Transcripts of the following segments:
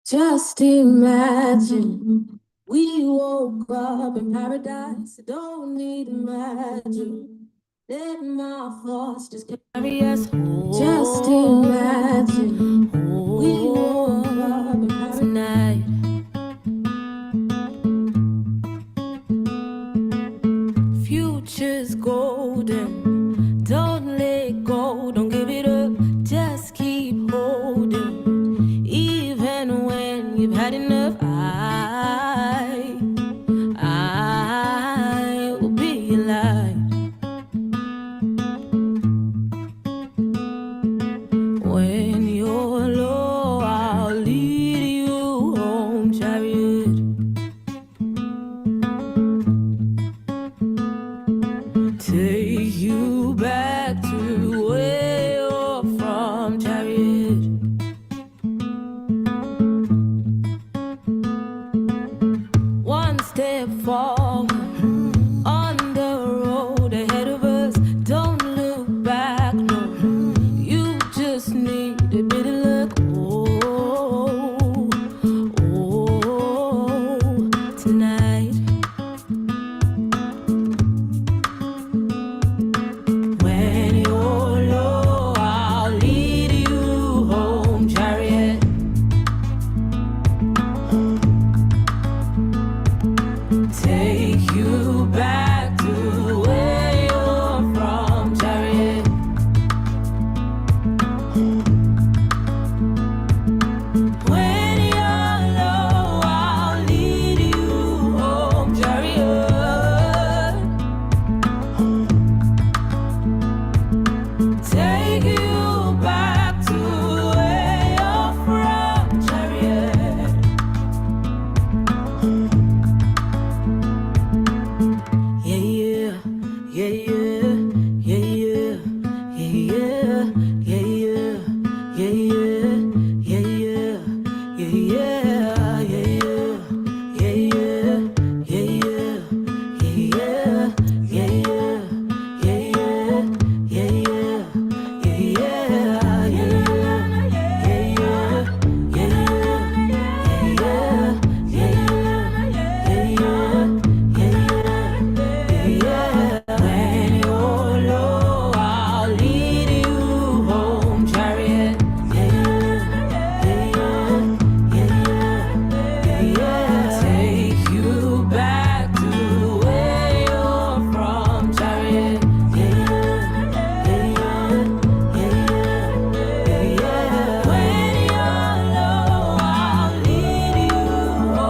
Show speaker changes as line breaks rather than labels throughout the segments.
Just imagine we woke up in paradise. Don't need magic. Let my thoughts just carry us home. Just imagine we woke up in paradise tonight. Future's golden. Don't let go. Don't give it up. Just keep holding. Even when you've had enough, I will be your light. When you're low, I'll lead you home, chariot. Take you back to where you're from, chariot. One step forward on the road ahead of us. Don't look back, no. You just need a bit of luck. Oh, oh, tonight. When you're low, I'll lead you home, chariot. Take you back to where you're from, chariot. When you're low, I'll lead you home, chariot. Take you back to where you're from, chariot. Yeah, yeah, yeah, yeah, yeah, yeah, yeah, yeah, yeah, yeah, yeah, yeah, yeah, yeah, yeah, yeah, yeah, yeah, When you're low, I'll lead you home, chariot. Take you back to where you're from, chariot. When you're low, I'll lead you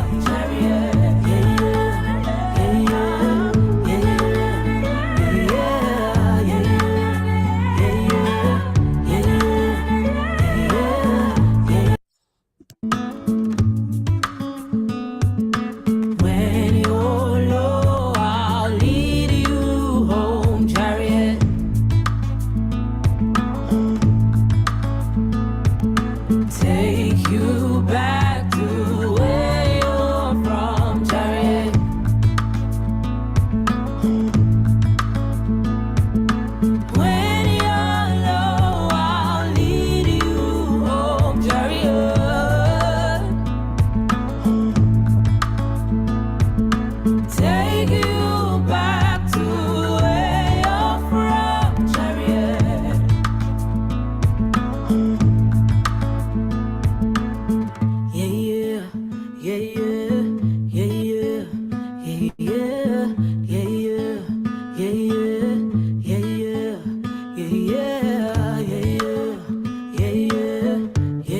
home, chariot. Take you back to where you're from, chariot. When you're low, I'll lead you home, chariot. Take you back to where you're from, chariot. When you're low, I'll lead you home, chariot. Take you back to where you're from, chariot. Yeah, yeah, yeah, yeah, yeah, yeah, yeah, yeah, yeah, yeah, yeah, yeah, yeah, yeah, yeah,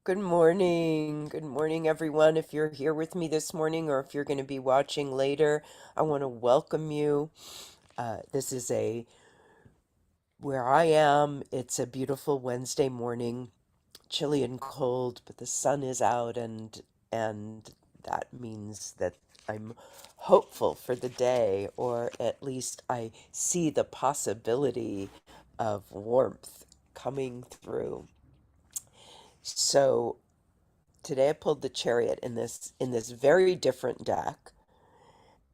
Good morning. Good morning, everyone. If you're here with me this morning or if you're going to be watching later, I want to welcome you. This is where I am. It's a beautiful Wednesday morning, chilly and cold, but the sun is out and that means that I'm hopeful for the day, or at least I see the possibility of warmth coming through. So today I pulled the Chariot in this very different deck,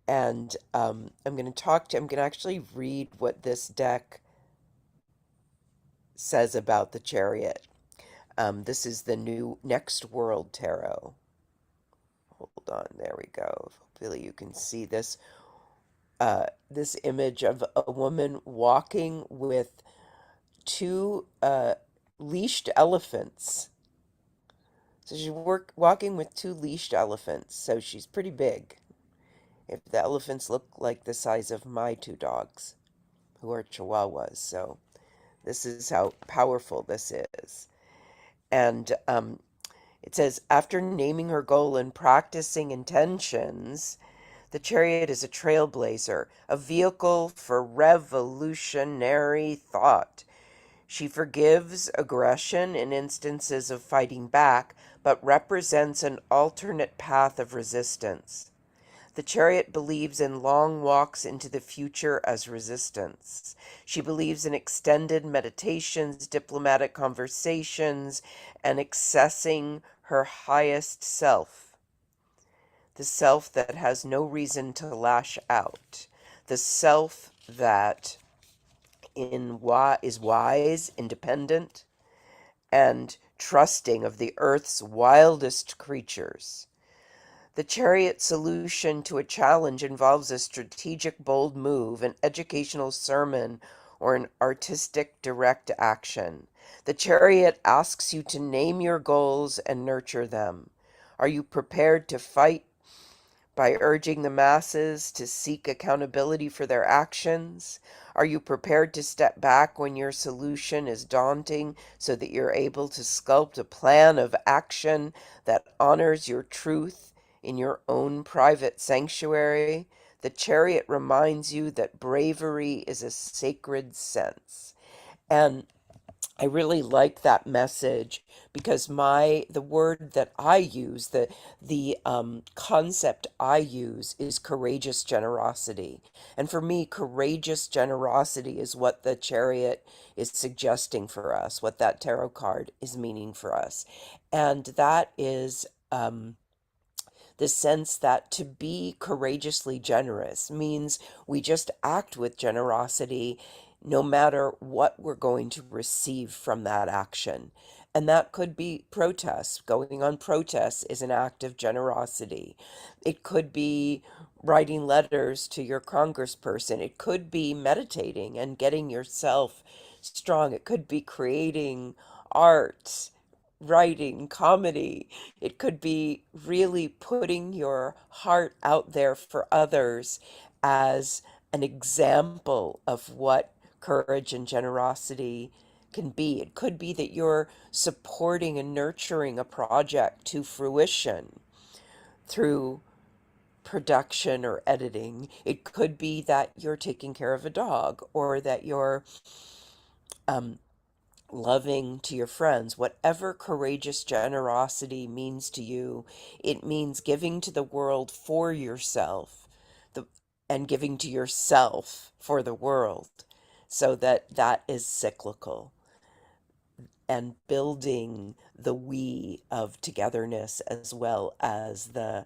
and I'm going to actually read what this deck says about the Chariot. This is the new Next World Tarot. Hold on, there we go. Hopefully you can see this image of a woman walking with two leashed elephants. So she's walking with two leashed elephants. So she's pretty big. If the elephants look like the size of my two dogs, who are Chihuahuas. So this is how powerful this is. And it says, after naming her goal and practicing intentions, the Chariot is a trailblazer, a vehicle for revolutionary thought. She forgives aggression in instances of fighting back, but represents an alternate path of resistance. The Chariot believes in long walks into the future as resistance. She believes in extended meditations, diplomatic conversations, and accessing her highest self, the self that has no reason to lash out, the self that is wise, independent, and trusting of the earth's wildest creatures. The Chariot solution to a challenge involves a strategic, bold move, an educational sermon, or an artistic, direct action. The Chariot asks you to name your goals and nurture them. Are you prepared to fight by urging the masses to seek accountability for their actions? Are you prepared to step back when your solution is daunting so that you're able to sculpt a plan of action that honors your truth in your own private sanctuary? The Chariot reminds you that bravery is a sacred sense. And I really like that message because the word that I use, the concept I use is courageous generosity. And for me, courageous generosity is what the Chariot is suggesting for us, what that tarot card is meaning for us. And that is the sense that to be courageously generous means we just act with generosity no matter what we're going to receive from that action. And that could be protests. Going on protests is an act of generosity. It could be writing letters to your congressperson. It could be meditating and getting yourself strong. It could be creating art, writing, comedy. It could be really putting your heart out there for others as an example of what courage and generosity can be. It could be that you're supporting and nurturing a project to fruition through production or editing. It could be that you're taking care of a dog, or that you're um, loving to your friends. Whatever courageous generosity means to you, it means giving to the world for yourself, the, and giving to yourself for the world, so that that is cyclical, and building the we of togetherness as well as the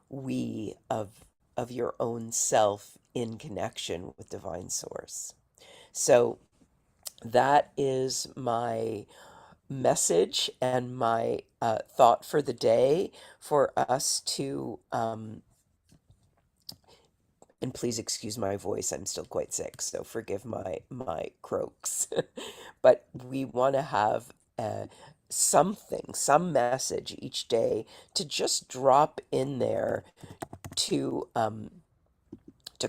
we of your own self in connection with divine source. So that is my message and my thought for the day for us to, and please excuse my voice, I'm still quite sick, so forgive my croaks. But we want to have something, some message each day to just drop in there to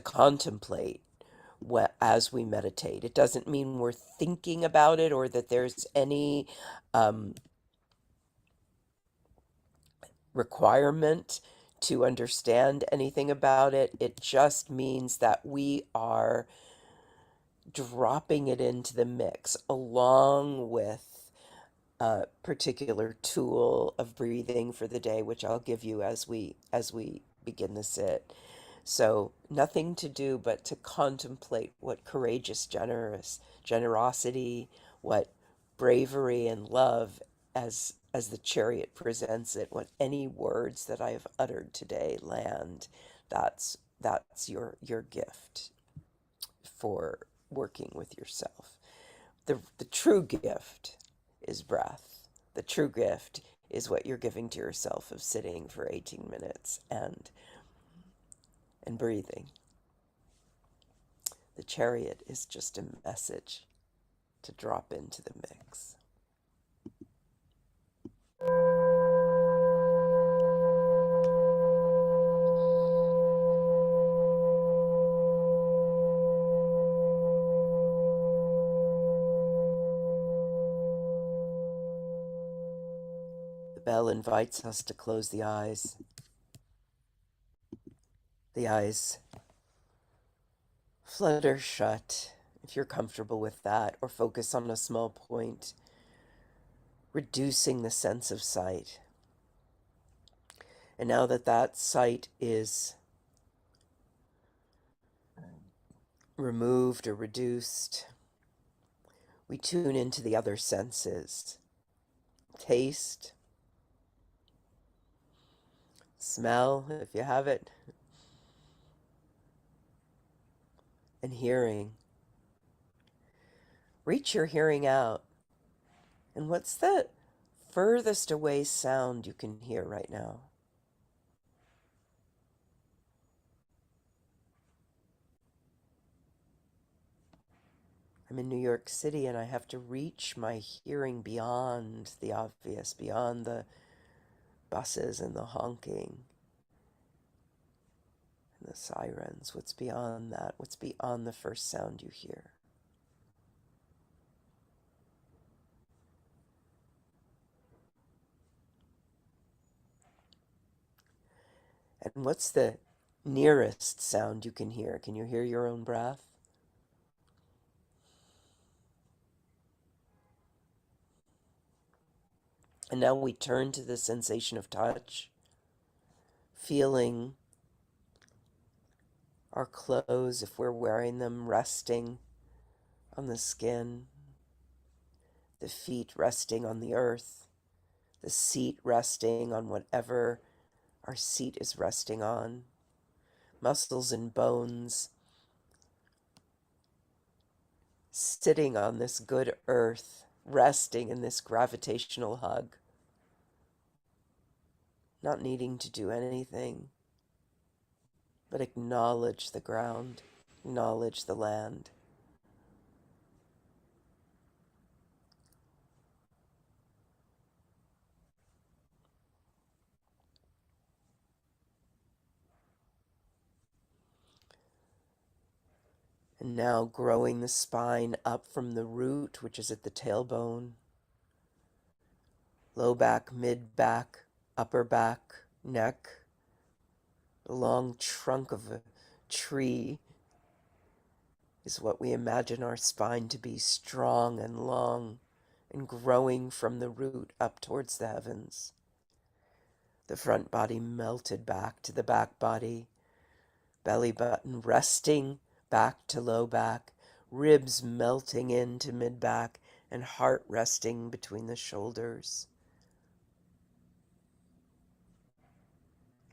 contemplate as we meditate. It doesn't mean we're thinking about it or that there's any um, requirement to understand anything about it. It just means that we are dropping it into the mix along with a particular tool of breathing for the day, which I'll give you as we begin the sit. So nothing to do but to contemplate what courageous, generous generosity, what bravery and love as the chariot presents it, what any words that I have uttered today land. That's your gift for working with yourself. The true gift is breath. The true gift is what you're giving to yourself of sitting for 18 minutes and breathing. The chariot is just a message to drop into the mix. The bell invites us to close the eyes. The eyes flutter shut if you're comfortable with that, or focus on a small point, reducing the sense of sight. And now that that sight is removed or reduced, we tune into the other senses: taste, smell, if you have it, and hearing. Reach your hearing out. And what's the furthest away sound you can hear right now? I'm in New York City and I have to reach my hearing beyond the obvious, beyond the buses and the honking and the sirens. What's beyond that? What's beyond the first sound you hear? And what's the nearest sound you can hear? Can you hear your own breath? And now we turn to the sensation of touch, feeling our clothes, if we're wearing them, resting on the skin, the feet resting on the earth, the seat resting on whatever our seat is resting on, muscles and bones sitting on this good earth, resting in this gravitational hug, not needing to do anything but acknowledge the ground, acknowledge the land. And now growing the spine up from the root, which is at the tailbone, low back, mid back, upper back, neck, the long trunk of a tree is what we imagine our spine to be, strong and long and growing from the root up towards the heavens. The front body melted back to the back body, belly button resting back to low back, ribs melting into mid back, and heart resting between the shoulders.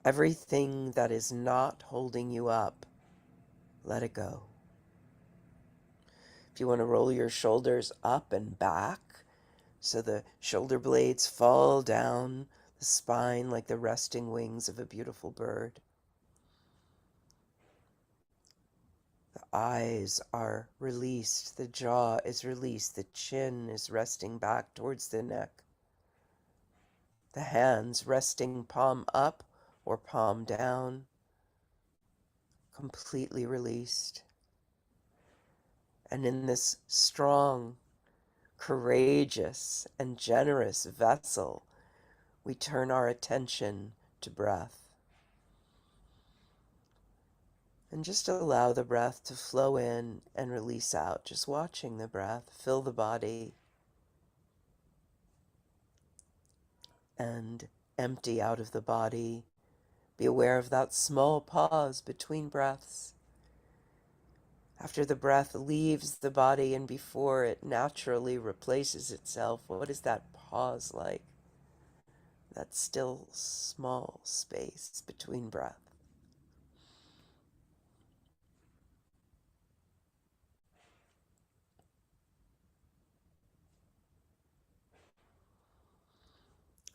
Everything that is not holding you up, let it go. If you want to roll your shoulders up and back so the shoulder blades fall down the spine like the resting wings of a beautiful bird. The eyes are released, the jaw is released, the chin is resting back towards the neck. The hands resting palm up or palm down, completely released. And in this strong, courageous, and generous vessel, we turn our attention to breath. And just allow the breath to flow in and release out, just watching the breath fill the body and empty out of the body, Be aware of that small pause between breaths. After the breath leaves the body and before it naturally replaces itself, what is that pause like? That still small space between breath.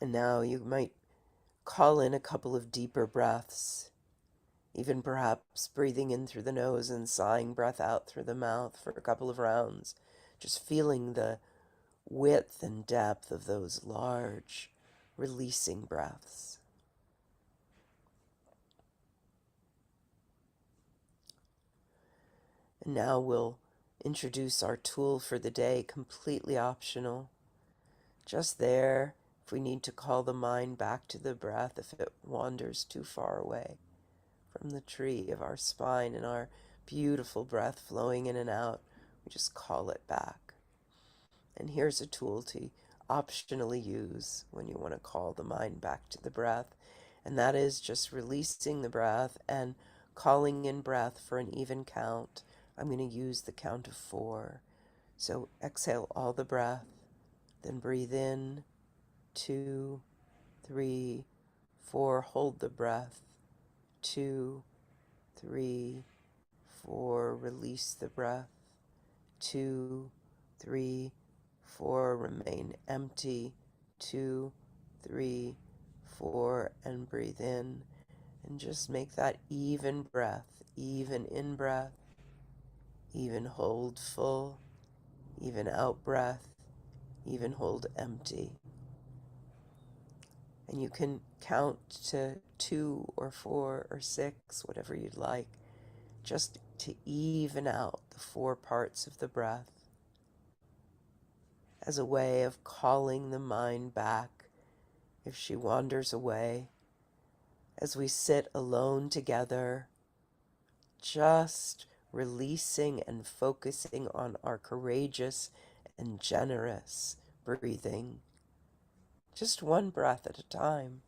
And now you might call in a couple of deeper breaths, even perhaps breathing in through the nose and sighing breath out through the mouth for a couple of rounds, just feeling the width and depth of those large, releasing breaths. And now we'll introduce our tool for the day, completely optional. Just there if we need to call the mind back to the breath if it wanders too far away from the tree of our spine and our beautiful breath flowing in and out. We just call it back. And here's a tool to optionally use when you want to call the mind back to the breath. And that is just releasing the breath and calling in breath for an even count. I'm going to use the count of 4. So exhale all the breath, then breathe in 2, 3, 4. Hold the breath 2, 3, 4. Release the breath 2, 3, 4. Remain empty 2, 3, 4. And breathe in. And just make that even breath, even in breath, even hold full, even out breath, even hold empty. And you can count to 2 or 4 or 6, whatever you'd like, just to even out the 4 parts of the breath as a way of calling the mind back if she wanders away. As we sit alone together, just releasing and focusing on our courageous and generous breathing, just one breath at a time.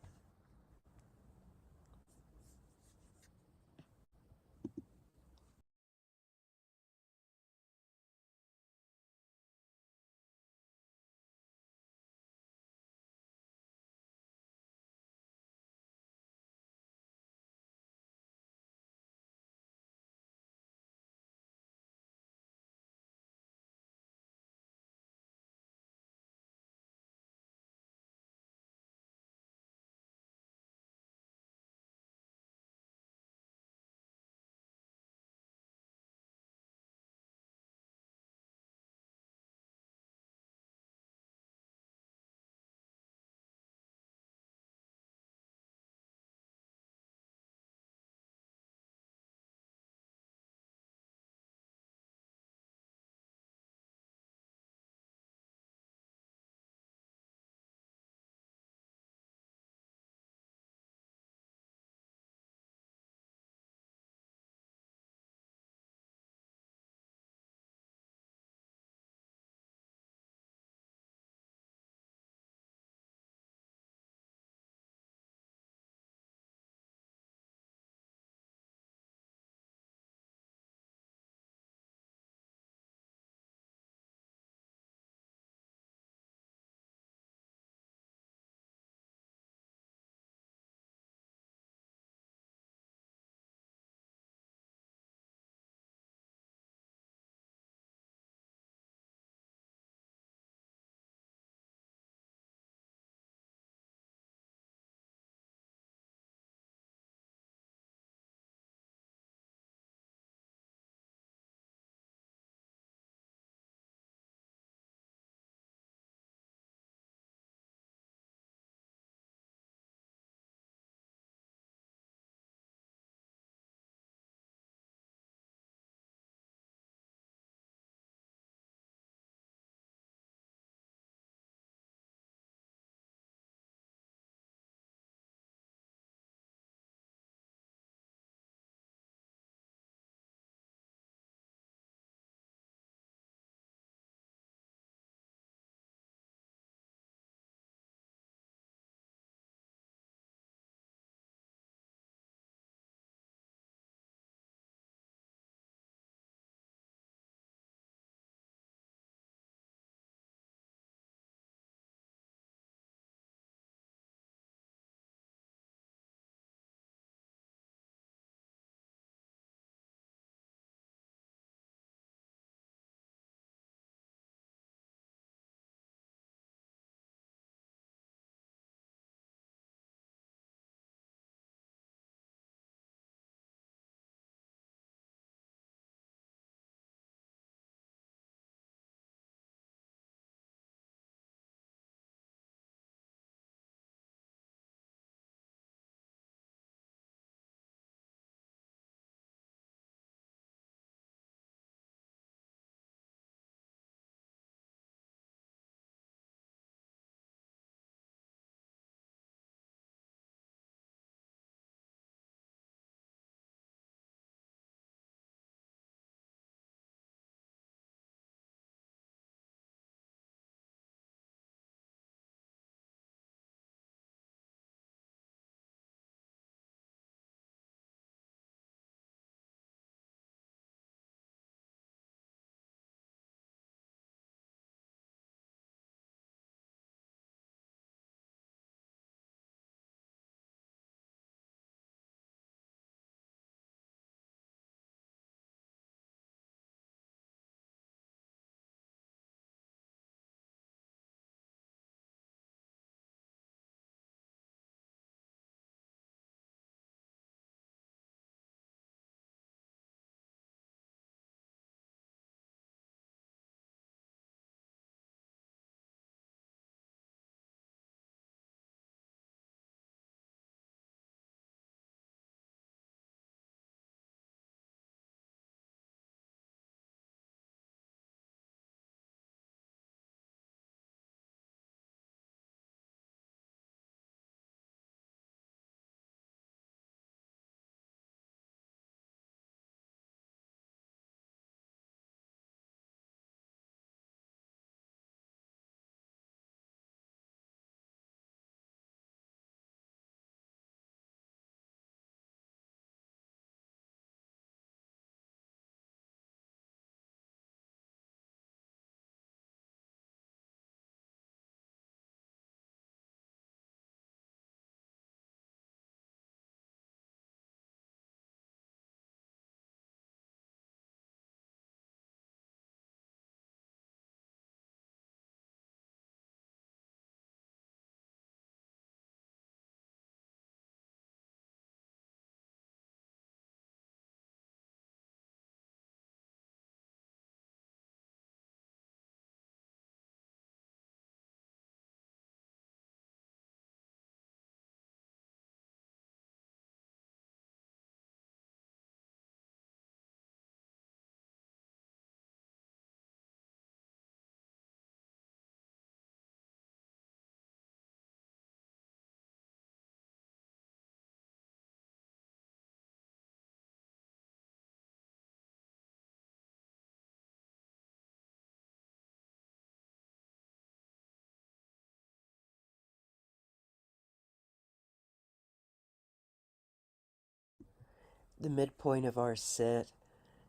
the midpoint of our sit,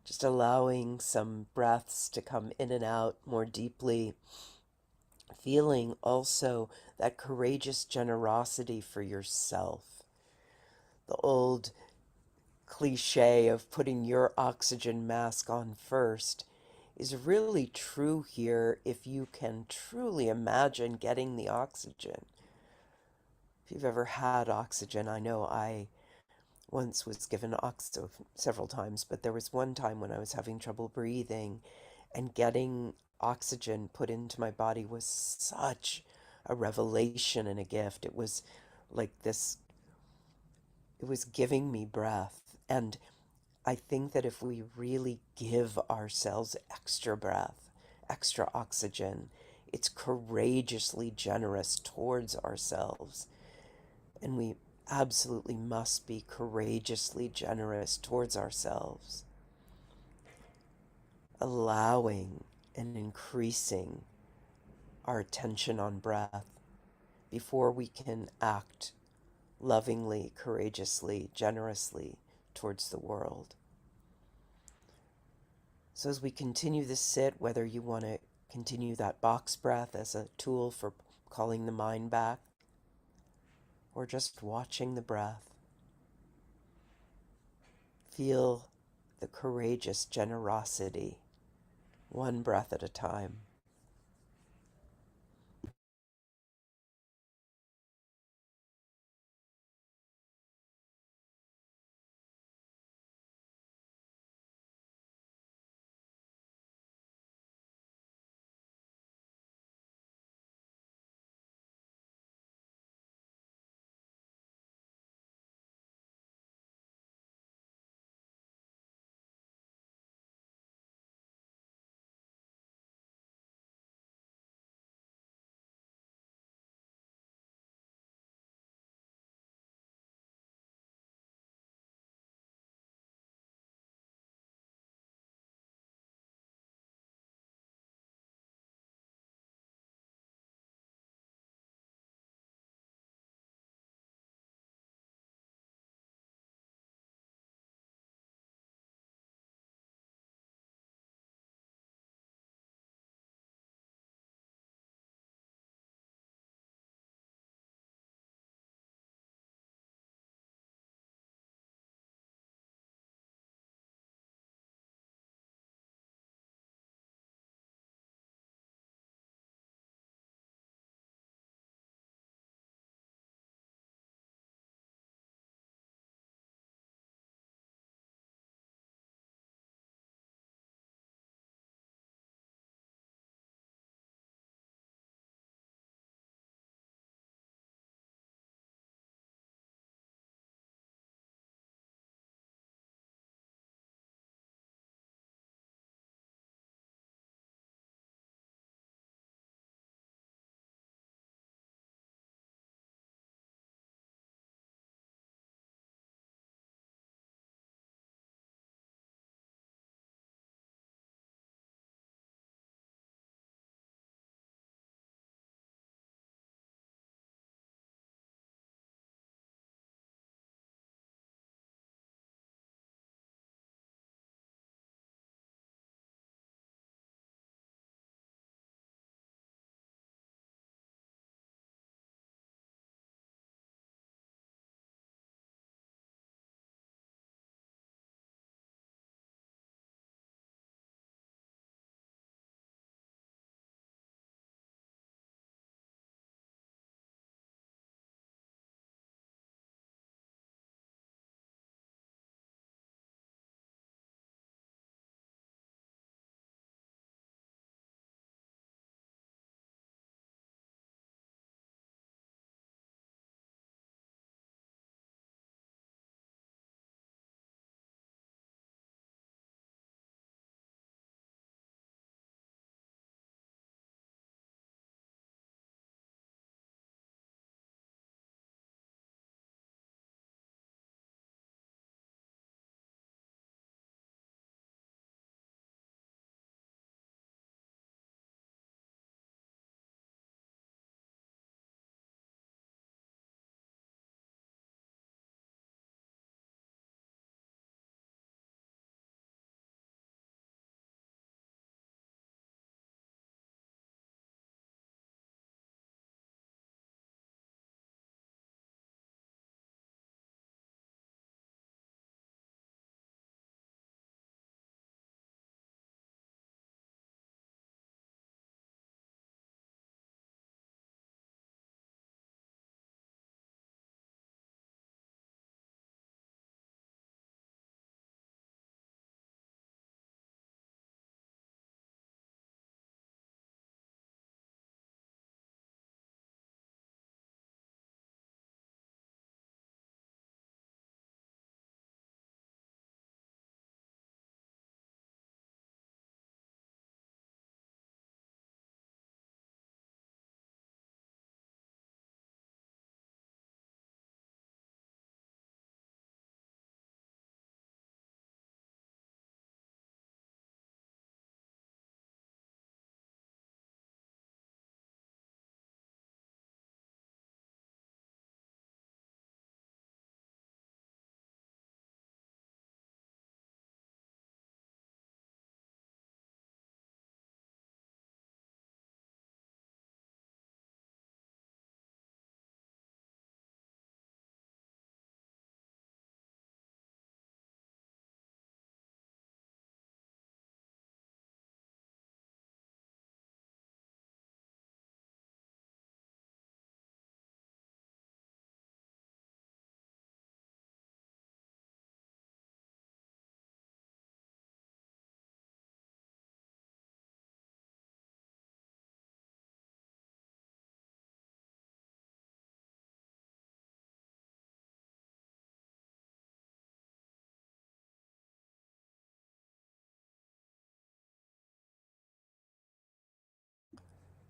just allowing some breaths to come in and out more deeply, feeling also that courageous generosity for yourself. The old cliche of putting your oxygen mask on first is really true here if you can truly imagine getting the oxygen. If you've ever had oxygen, I know I once was given oxygen several times, but there was one time when I was having trouble breathing, and getting oxygen put into my body was such a revelation and a gift. It was like this, it was giving me breath. And I think that if we really give ourselves extra breath, extra oxygen, it's courageously generous towards ourselves. And we absolutely must be courageously generous towards ourselves, allowing and increasing our attention on breath before we can act lovingly, courageously, generously towards the world. So as we continue this sit, whether you want to continue that box breath as a tool for calling the mind back, or just watching the breath, feel the courageous generosity, one breath at a time.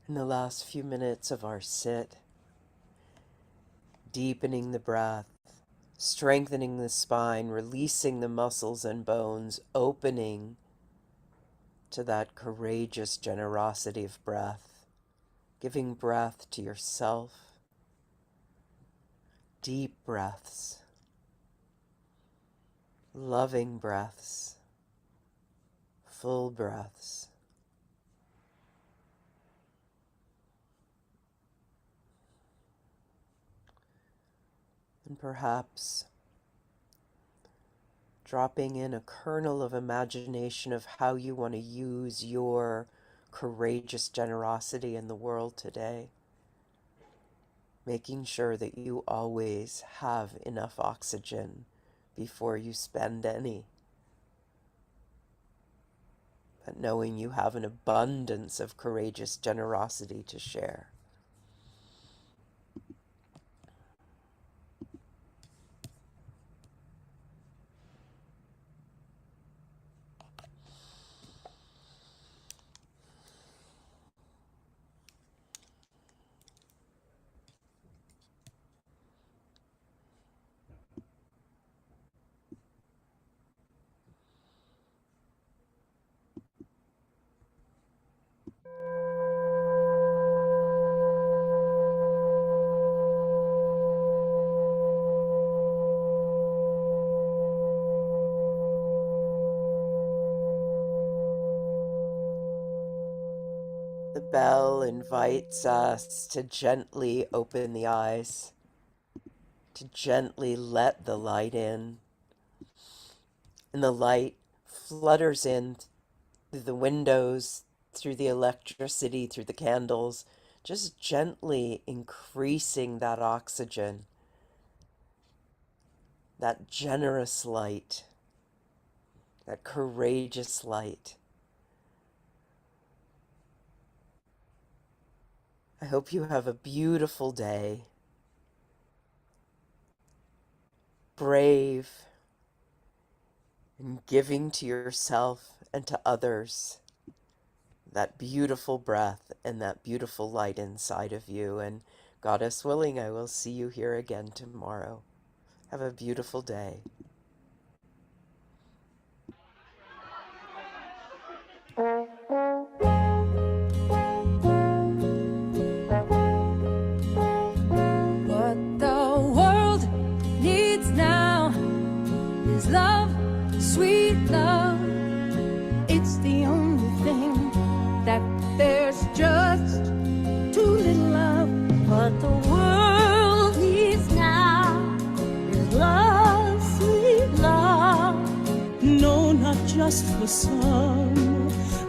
In the last few minutes of our sit, deepening the breath, strengthening the spine, releasing the muscles and bones, opening to that courageous generosity of breath, giving breath to yourself, deep breaths, loving breaths, full breaths. And perhaps dropping in a kernel of imagination of how you want to use your courageous generosity in the world today. Making sure that you always have enough oxygen before you spend any. But knowing you have an abundance of courageous generosity to share. The bell invites us to gently open the eyes, to gently let the light in. And the light flutters in through the windows, through the electricity, through the candles, just gently increasing that oxygen, that generous light, that courageous light. I hope you have a beautiful day, brave, and giving to yourself and to others that beautiful breath and that beautiful light inside of you. And Goddess willing, I will see you here again tomorrow. Have a beautiful day.
What the world needs now is love, sweet love. It's the only thing that there's just too little of. What the world needs now is love, sweet love.
No, not just for some,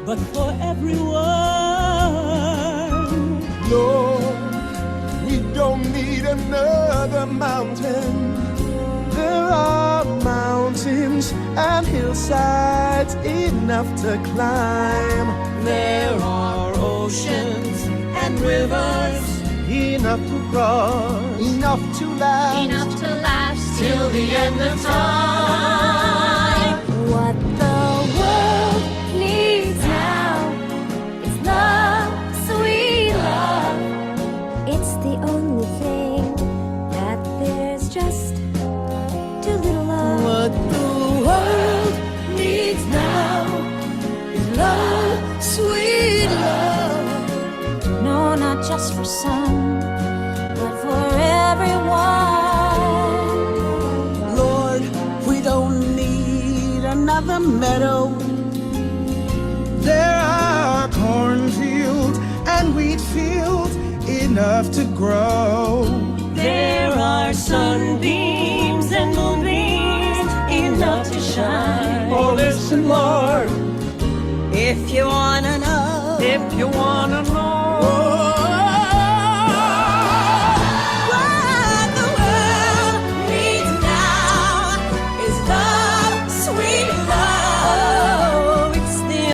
but for everyone.
Lord, we don't need another mountain. There are mountains and hillsides enough to climb.
There are oceans and rivers
Enough to cross, enough to last,
till the end of time. What the world needs now is love, sweet love. It's the only thing that there's just too little of.
What the world
Needs now is love, sweet love. No, not just for some, but for everyone.
Lord, we don't need another meadow.
There are cornfields and wheat fields enough to grow.
There are sunbeams and moonbeams enough to shine.
Oh, listen, Lord,
If you wanna know,
if you wanna know